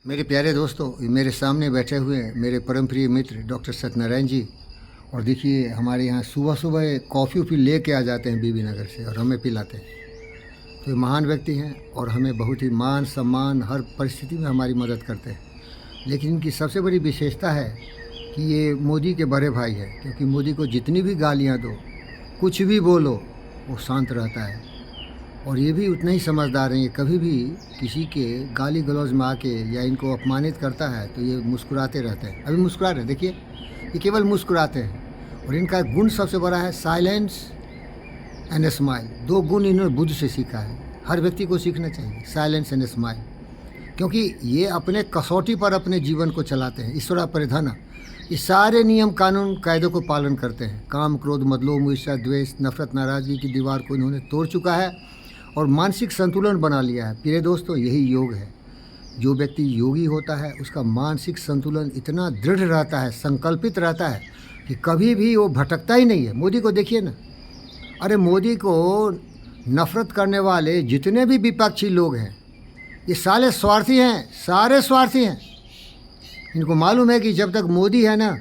मेरे प्यारे दोस्तों, मेरे सामने बैठे हुए हैं मेरे परम प्रिय मित्र डॉक्टर सत्यनारायण जी। और देखिए, हमारे यहाँ सुबह सुबह कॉफ़ी वॉफ़ी ले के आ जाते हैं बीबी नगर से और हमें पिलाते हैं। तो ये महान व्यक्ति हैं और हमें बहुत ही मान सम्मान हर परिस्थिति में हमारी मदद करते हैं। लेकिन इनकी सबसे बड़ी विशेषता है कि ये मोदी के बड़े भाई है, क्योंकि मोदी को जितनी भी गालियाँ दो, कुछ भी बोलो, वो शांत रहता है। और ये भी उतना ही समझदार हैं। ये कभी भी किसी के गाली गलौज में आके या इनको अपमानित करता है तो ये मुस्कुराते रहते हैं। अभी मुस्कुरा रहे, देखिए, ये केवल मुस्कुराते हैं। और इनका गुण सबसे बड़ा है साइलेंस एंड स्माइल। दो गुण इन्होंने बुद्ध से सीखा है, हर व्यक्ति को सीखना चाहिए, साइलेंस एंड स्माइल। क्योंकि ये अपने कसौटी पर अपने जीवन को चलाते हैं। ईश्वरा परिधन, ये सारे नियम कानून कायदों को पालन करते हैं। काम क्रोध मद लोभ ईर्ष्या द्वेष नफरत नाराज़गी की दीवार को इन्होंने तोड़ चुका है और मानसिक संतुलन बना लिया है। प्रिय दोस्तों, यही योग है। जो व्यक्ति योगी होता है उसका मानसिक संतुलन इतना दृढ़ रहता है, संकल्पित रहता है कि कभी भी वो भटकता ही नहीं है। मोदी को देखिए ना, अरे मोदी को नफरत करने वाले जितने भी विपक्षी लोग हैं, ये सारे स्वार्थी हैं, सारे स्वार्थी हैं। इनको मालूम है कि जब तक मोदी है ना,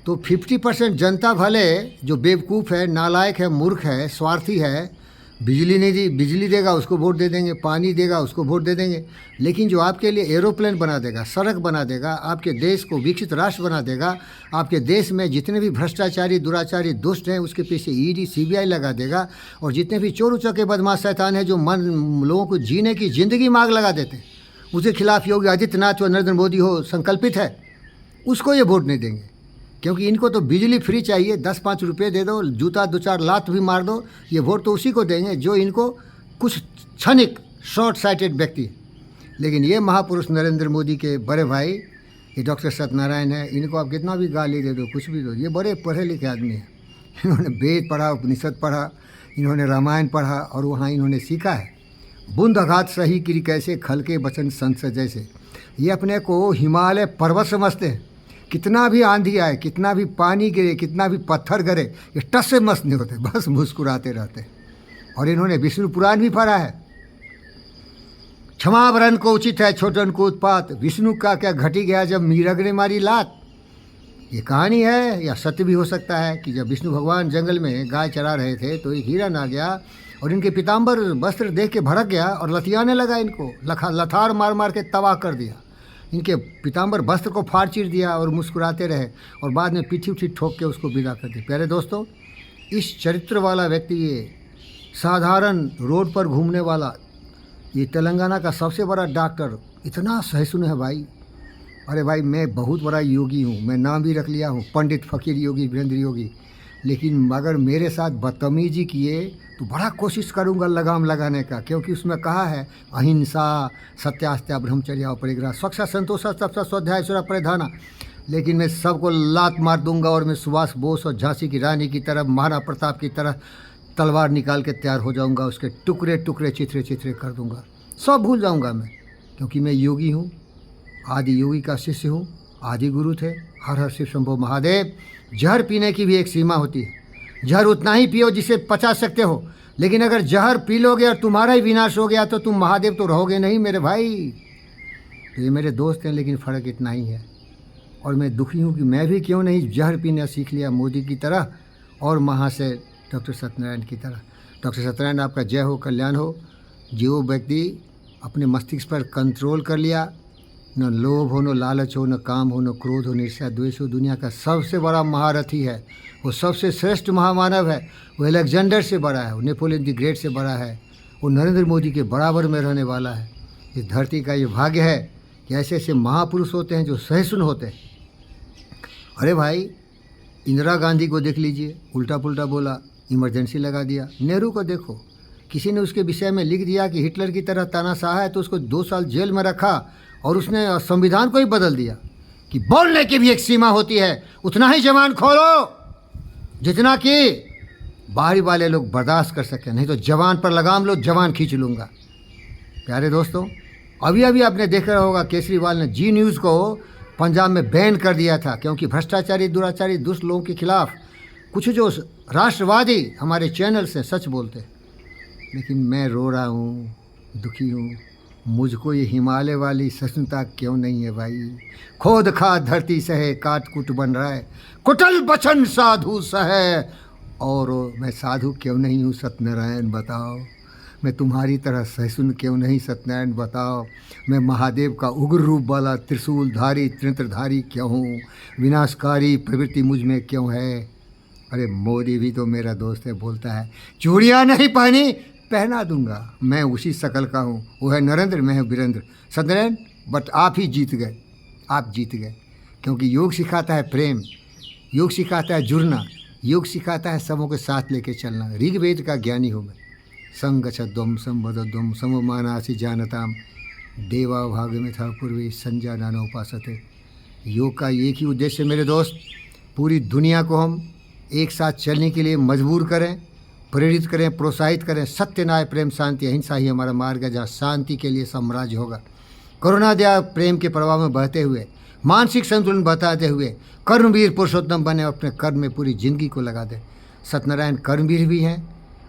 तो 50% जनता भले जो बेवकूफ़ है, नालायक है, मूर्ख है, स्वार्थी है, बिजली नहीं दी, बिजली देगा उसको वोट दे देंगे, पानी देगा उसको वोट दे देंगे। लेकिन जो आपके लिए एरोप्लेन बना देगा, सड़क बना देगा, आपके देश को विकसित राष्ट्र बना देगा, आपके देश में जितने भी भ्रष्टाचारी दुराचारी दुष्ट हैं उसके पीछे ईडी सीबीआई लगा देगा। और जितने भी चोर उचक्के बदमाश शैतान हैं जो लोगों को जीने की ज़िंदगी मांग लगा देते हैं, उसके खिलाफ योगी आदित्यनाथ और नरेंद्र मोदी हो संकल्पित है, उसको ये वोट नहीं देंगे। क्योंकि इनको तो बिजली फ्री चाहिए, 10-5 रुपये दे दो, जूता 2-4 लात भी मार दो, ये वोट तो उसी को देंगे जो इनको कुछ क्षणिक शॉर्ट साइटेड व्यक्ति। लेकिन ये महापुरुष नरेंद्र मोदी के बड़े भाई, ये डॉक्टर सत्यनारायण है, इनको आप कितना भी गाली दे दो, कुछ भी दो, ये बड़े पढ़े लिखे आदमी हैं। इन्होंने वेद पढ़ा, उपनिषद पढ़ा, इन्होंने रामायण पढ़ा और वहाँ इन्होंने सीखा है बूंद आघात सही किरी कैसे, खल के बचन संत जैसे। ये अपने को हिमालय पर्वत समझते हैं। कितना भी आंधी आए, कितना भी पानी गिरे, कितना भी पत्थर गिरे, ये टस से मस्त नहीं होते, बस मुस्कुराते रहते हैं। और इन्होंने विष्णु पुराण भी पढ़ा है। क्षमा वरन को उचित है छोटन को उत्पात, विष्णु का क्या घटी गया जब मीरग ने मारी लात। ये कहानी है या सत्य भी हो सकता है कि जब विष्णु भगवान जंगल में गाय चरा रहे थे तो एक हिरन आ गया और इनके पीताम्बर वस्त्र देख के भड़क गया और लथियाने लगा इनको, लथार मार मार के तबाह कर दिया। इनके पीताम्बर वस्त्र को फाड़ चीर दिया और मुस्कुराते रहे और बाद में पीठी उठी ठोक के उसको विदा कर दिया। प्यारे दोस्तों, इस चरित्र वाला व्यक्ति, ये साधारण रोड पर घूमने वाला, ये तेलंगाना का सबसे बड़ा डॉक्टर, इतना सहिष्णु है भाई। अरे भाई, मैं बहुत बड़ा योगी हूँ, मैं नाम भी रख लिया हूँ, पंडित फ़कीर योगी वीरेंद्र योगी। लेकिन अगर मेरे साथ बदतमीजी किए तो बड़ा कोशिश करूंगा लगाम लगाने का, क्योंकि उसमें कहा है अहिंसा सत्यास्त्या ब्रह्मचर्या परिग्रह स्वच्छा संतोषा तपसा स्वाध्याय ईश्वरा परिधाना। लेकिन मैं सबको लात मार दूंगा और मैं सुभाष बोस और झांसी की रानी की तरह, महाराणा प्रताप की तरह तलवार निकाल के तैयार हो जाऊंगा, उसके टुकड़े टुकड़े चिथरे चिथरे कर दूंगा, सब भूल जाऊंगा मैं। क्योंकि मैं योगी हूँ, आदि योगी का शिष्य हूँ, आदि गुरु थे। हर हर शिव शंभो महादेव। जहर पीने की भी एक सीमा होती है। जहर उतना ही पियो जिसे पचा सकते हो, लेकिन अगर जहर पी लोगे और तुम्हारा ही विनाश हो गया तो तुम महादेव तो रहोगे नहीं मेरे भाई। तो ये मेरे दोस्त हैं, लेकिन फ़र्क इतना ही है। और मैं दुखी हूँ कि मैं भी क्यों नहीं जहर पीना सीख लिया मोदी की तरह और वहाँ से डॉक्टर सत्यनारायण की तरह। डॉक्टर सत्यनारायण, आपका जय हो, कल्याण हो। जो व्यक्ति अपने मस्तिष्क पर कंट्रोल कर लिया, न लोभ हो, न लालच हो, न काम हो, न क्रोध हो, न ईर्ष्या द्वेष हो, दुनिया का सबसे बड़ा महारथी है, वो सबसे श्रेष्ठ महामानव है। वो अलेक्जेंडर से बड़ा है, वो नेपोलियन द ग्रेट से बड़ा है, वो नरेंद्र मोदी के बराबर में रहने वाला है। इस धरती का ये भाग्य है कि ऐसे ऐसे महापुरुष होते हैं जो सहिष्णु होते हैं। अरे भाई, इंदिरा गांधी को देख लीजिए, उल्टा पुल्टा बोला, इमरजेंसी लगा दिया। नेहरू को देखो, किसी ने उसके विषय में लिख दिया कि हिटलर की तरह तानाशाह है तो उसको 2 साल जेल में रखा और उसने संविधान को ही बदल दिया कि बोलने की भी एक सीमा होती है, उतना ही जवान खोलो जितना कि बाहरी वाले लोग बर्दाश्त कर सकें, नहीं तो जवान पर लगाम लो, जवान खींच लूँगा। प्यारे दोस्तों, अभी अभी आपने देखा होगा केजरीवाल ने जी न्यूज़ को पंजाब में बैन कर दिया था, क्योंकि भ्रष्टाचारी दुराचारी दुष्ट लोगों के खिलाफ कुछ जो राष्ट्रवादी हमारे चैनल से सच बोलते। लेकिन मैं रो रहा हूँ, दुखी हूँ, मुझको ये हिमालय वाली सहिष्णुता क्यों नहीं है भाई। खोद खा धरती सहे काट कुट बन रहा है, कुटल बचन साधु सहे, और मैं साधु क्यों नहीं हूँ सत्यनारायण बताओ। मैं तुम्हारी तरह सहिष्णु क्यों नहीं सत्यनारायण बताओ। मैं महादेव का उग्र रूप वाला त्रिशूलधारी त्रिनेत्रधारी क्यों हूँ। विनाशकारी प्रवृत्ति मुझ में क्यों है। अरे मोदी भी तो मेरा दोस्त है, बोलता है चूड़ियाँ नहीं पहनी पहना दूंगा। मैं उसी शकल का हूँ, वो है नरेंद्र, मैं हूँ वीरेंद्र। सत्यनारायण बट आप ही जीत गए, आप जीत गए। क्योंकि योग सिखाता है प्रेम, योग सिखाता है जुड़ना, योग सिखाता है सबों के साथ लेके चलना। ऋग्वेद का ज्ञानी हूँ मैं। संगच्छध्वम संवदध्वम सममानासि जानताम देवा भाग में था पूर्वी संजानान उपासते। योग का एक ही उद्देश्य मेरे दोस्त, पूरी दुनिया को हम एक साथ चलने के लिए मजबूर करें, प्रेरित करें, प्रोत्साहित करें। सत्य, न्याय, प्रेम, शांति, अहिंसा ही हमारा मार्ग है, जहाँ शांति के लिए साम्राज्य होगा। करुणा, दया, प्रेम के प्रभाव में बहते हुए, मानसिक संतुलन बताते हुए कर्मवीर पुरुषोत्तम बने, अपने कर्म में पूरी जिंदगी को लगा दे। सत्यनारायण कर्मवीर भी हैं,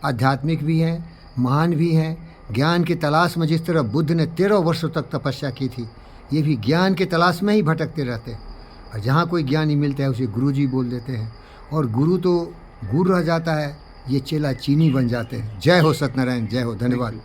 आध्यात्मिक भी हैं, महान भी हैं। ज्ञान की तलाश में जिस तरह बुद्ध ने 13 वर्षों तक तपस्या की थी, ये भी ज्ञान की तलाश में ही भटकते रहते हैं। और जहाँ कोई ज्ञानी मिलता है उसे गुरु जी बोल देते हैं, और गुरु तो गुरु रह जाता है, ये चेला चीनी बन जाते हैं। जय हो सत्यनारायण, जय हो, धन्यवाद।